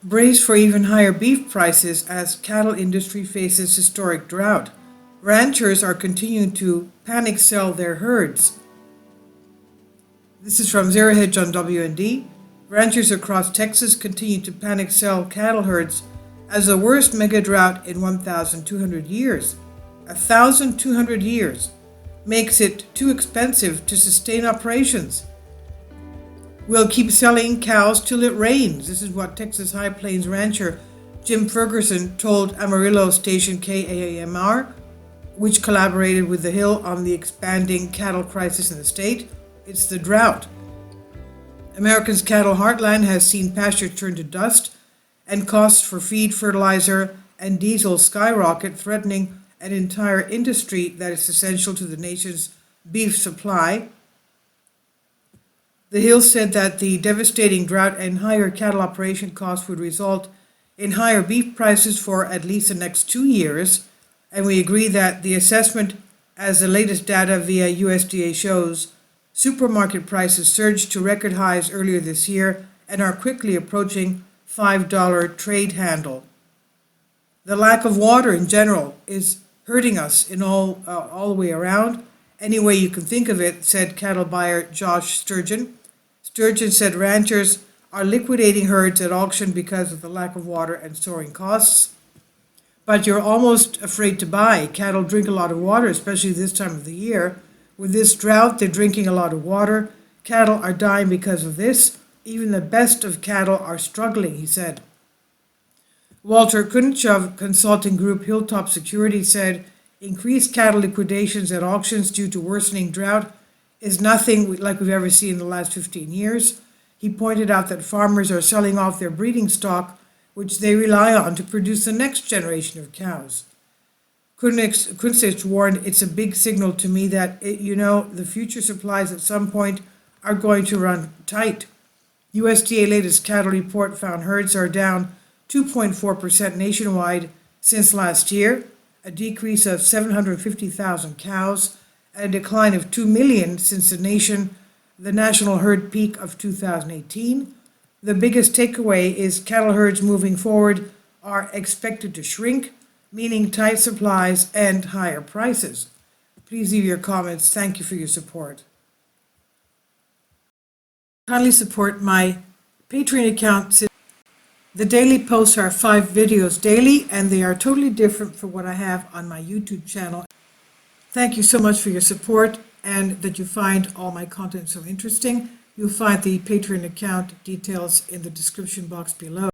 brace for even higher beef prices as cattle industry faces historic drought. Ranchers are continuing to panic sell their herds. This is from Zero Hedge on WND. Ranchers across Texas continue to panic sell cattle herds as the worst mega drought in 1,200 years. 1,200 years makes it too expensive to sustain operations. We'll keep selling cows till it rains. This is what Texas High Plains rancher Jim Ferguson told Amarillo station KAMR, which collaborated with The Hill on the expanding cattle crisis in the state. It's the drought. America's cattle heartland has seen pasture turn to dust and costs for feed, fertilizer, and diesel skyrocket, threatening an entire industry that is essential to the nation's beef supply. The Hill said that the devastating drought and higher cattle operation costs would result in higher beef prices for at least the next 2 years, and we agree that the assessment, as the latest data via USDA shows, supermarket prices surged to record highs earlier this year and are quickly approaching $5 trade handle. The lack of water in general is hurting us in all the way around, any way you can think of it, said cattle buyer Josh Sturgeon. Sturgeon said ranchers are liquidating herds at auction because of the lack of water and soaring costs. But you're almost afraid to buy. Cattle drink a lot of water, especially this time of the year. With this drought, they're drinking a lot of water. Cattle are dying because of this. Even the best of cattle are struggling, he said. Walter Kunchov, consulting group Hilltop Security, said increased cattle liquidations at auctions due to worsening drought is nothing like we've ever seen in the last 15 years. He pointed out that farmers are selling off their breeding stock, which they rely on to produce the next generation of cows. Kunstich warned, it's a big signal to me that, the future supplies at some point are going to run tight. USDA latest cattle report found herds are down 2.4% nationwide since last year, a decrease of 750,000 cows, and a decline of 2 million since the national herd peak of 2018. The biggest takeaway is cattle herds moving forward are expected to shrink, meaning tight supplies and higher prices. Please leave your comments. Thank you for your support. Kindly support my Patreon account. The daily posts are 5 videos daily, and they are totally different from what I have on my YouTube channel. Thank you so much for your support and that you find all my content so interesting. You'll find the Patreon account details in the description box below.